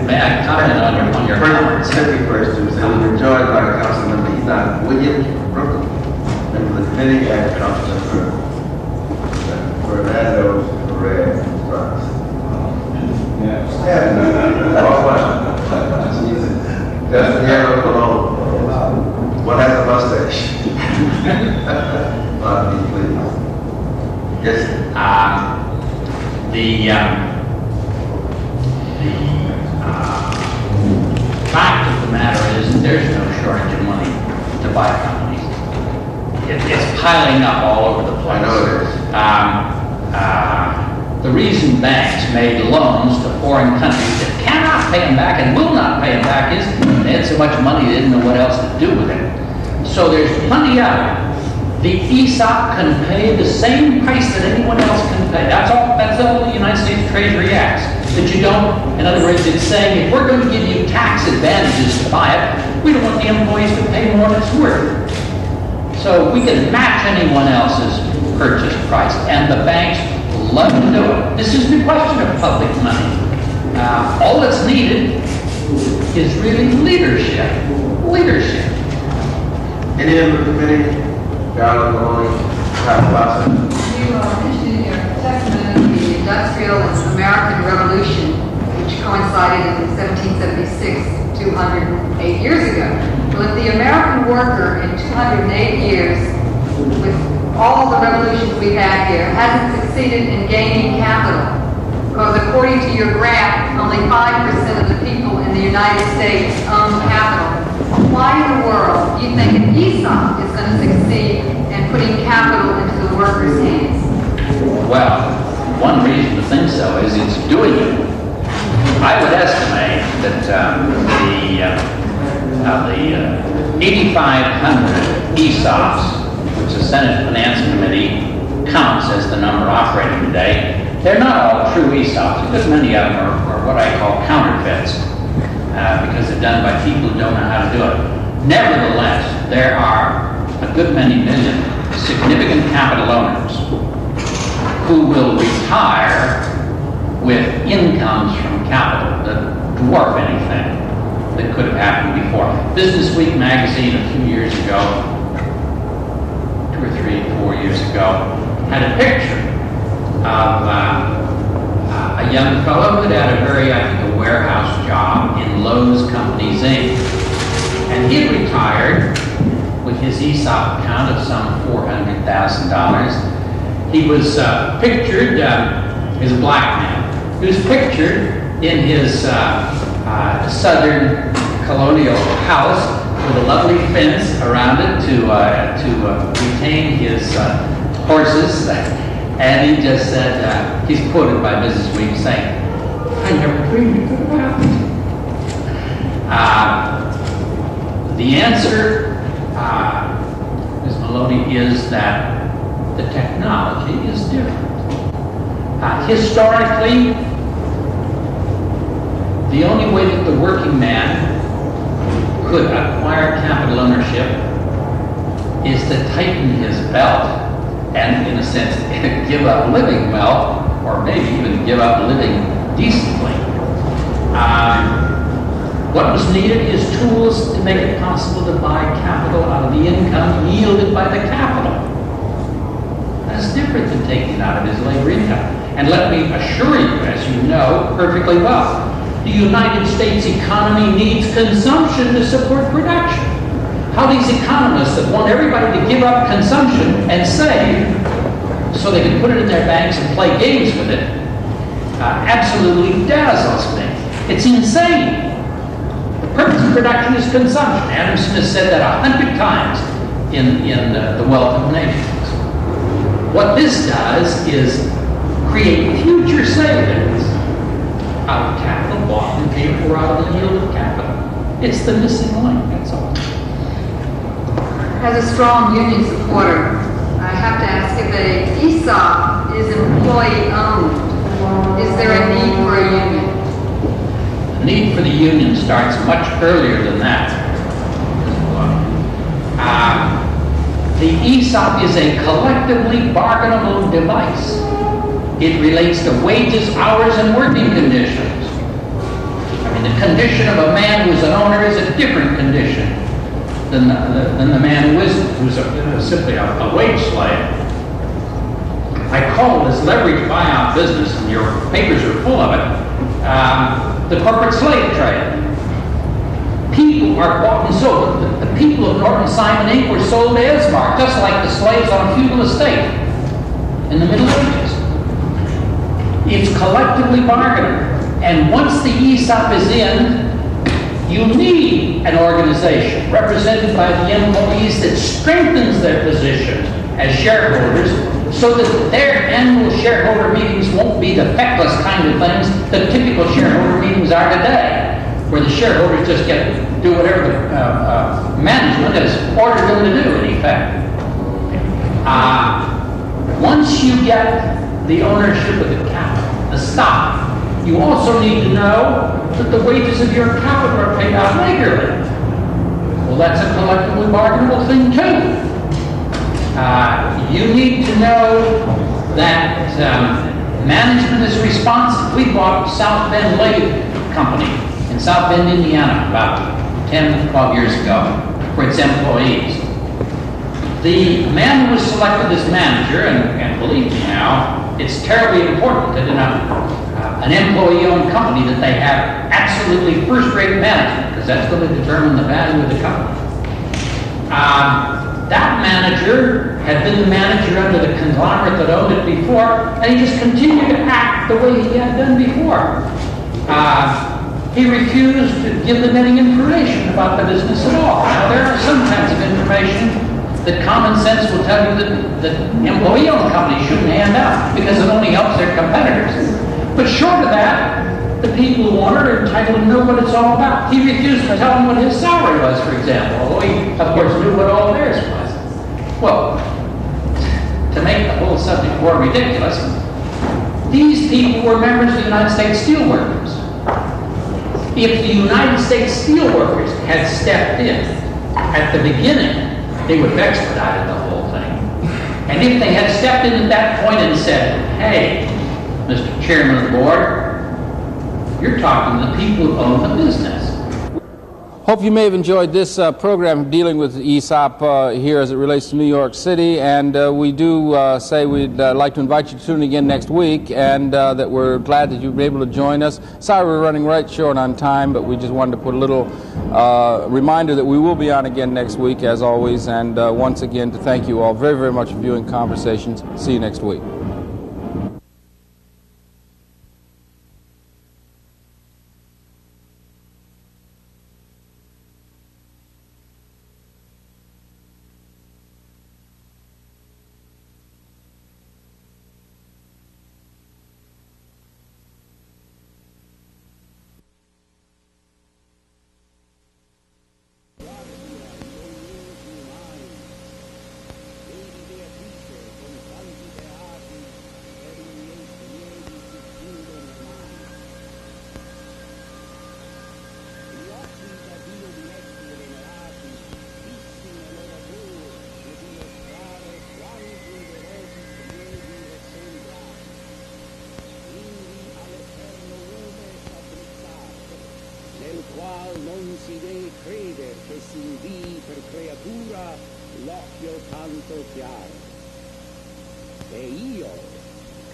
E: May I comment on your comments?
B: First, it was joined by council member William Brooklyn, member of the committee, and council member Granados, Red, Bronx. That's the yellow cologne. One has a mustache. Please. Yes.
E: The fact of the matter is there's no shortage of money to buy companies. It's piling up all over the place.
B: I know it is.
E: The reason banks made loans to foreign countries that cannot pay them back and will not pay them back is they had so much money they didn't know what else to do with it. So there's plenty of it. The ESOP can pay the same price that anyone else can pay. That's all the United States Treasury asks. That you don't, in other words, it's saying if we're going to give you tax advantages to buy it, we don't want the employees to pay more than it's worth. So we can match anyone else's purchase price, and the banks love to do it. This isn't a question of public money. All that's needed is really leadership. Leadership.
B: Any member of the committee? Maloney,
F: You mentioned in your testimony the Industrial and American Revolution, which coincided in 1776, 208 years ago. Well, if the American worker in 208 years, with all the revolutions we've had here, hasn't succeeded in gaining capital, because according to your graph, only 5% of the people in the United States own capital. Why in the world do you think an ESOP is going to succeed in putting capital into the workers' hands? Well,
E: one reason to think so is it's doing it. I would estimate that the 8,500 ESOPs, which the Senate Finance Committee counts as the number operating today, they're not all true ESOPs, because many of them are what I call counterfeits, because they're done by people who don't know how to do it. Nevertheless, there are a good many million significant capital owners who will retire with incomes from capital that dwarf anything that could have happened before. Business Week magazine a few years ago, 2 or 3, 4 years ago, had a picture of a young fellow that had a very, I think, a warehouse job in Lowe's Companies, Inc. And he had retired with his ESOP account of some $400,000. He was pictured as a black man. He was pictured in his southern colonial house with a lovely fence around it to retain his horses. And he just said, he's quoted by Mrs. Week saying, "I never dreamed it could have happened." The answer, Ms. Maloney, is that the technology is different. Historically, the only way that the working man could acquire capital ownership is to tighten his belt and, in a sense, give up living well, or maybe even give up living decently. What was needed is tools to make it possible to buy capital out of the income yielded by the capital. That's different than taking it out of his labor income. And let me assure you, as you know perfectly well, the United States economy needs consumption to support production. How these economists that want everybody to give up consumption and save so they can put it in their banks and play games with it absolutely dazzles me. It's insane. The purpose of production is consumption. Adam Smith said that 100 times in The Wealth of Nations. What this does is create future savings out of capital bought and paid for out of the yield of capital. It's the missing link, that's all.
F: As a strong union supporter, I have to ask if a ESOP is employee-owned. Is there a need for a union?
E: The need for the union starts much earlier than that. The ESOP is a collectively bargainable device. It relates to wages, hours, and working conditions. I mean, the condition of a man who's an owner is a different condition than the man who isn't, who's simply a wage slave. I call this leveraged buyout business, and your papers are full of it, the corporate slave trade. People are bought and sold. The people of Norton Simon Inc. were sold to Ismark, just like the slaves on a feudal estate in the Middle Ages. It's collectively bargained. And once the ESOP is in, you need an organization represented by the employees that strengthens their position as shareholders so that their annual shareholder meetings won't be the feckless kind of things that typical shareholder meetings are today, where the shareholders just do whatever the management has ordered them to do, in effect. Once you get the ownership of the capital, the stock, you also need to know that the wages of your capital are paid out regularly. Well, that's a collectively bargainable thing, too. You need to know that management is responsible. We bought South Bend Lathe Company in South Bend, Indiana, about 10, 12 years ago for its employees. The man who was selected as manager, and believe me now, it's terribly important that in an employee-owned company that they have absolutely first-rate management, because that's going to determine the value of the company. That manager had been the manager under the conglomerate that owned it before, and he just continued to act the way he had done before. He refused to give them any information about the business at all. Now, there are some kinds of information that common sense will tell you that employee-owned companies shouldn't hand out because it only helps their competitors. But short of that, the people who want it are entitled to know what it's all about. He refused to tell them what his salary was, for example, although he, of course, knew what all theirs was. Well, to make the whole subject more ridiculous, these people were members of the United States Steelworkers. If the United States Steelworkers had stepped in at the beginning, they would have expedited the whole thing. And if they had stepped in at that point and said, hey, Mr. Chairman of the Board, you're talking to the people who own the business.
A: Hope you may have enjoyed this program dealing with ESOP here as it relates to New York City, and we do say we'd like to invite you to tune in again next week, and that we're glad that you've been able to join us. Sorry we're running right short on time, but we just wanted to put a little reminder that we will be on again next week, as always, and once again to thank you all very, very much for viewing Conversations. See you next week.
G: Non si deve credere che si invii per creatura l'occhio tanto chiaro. E io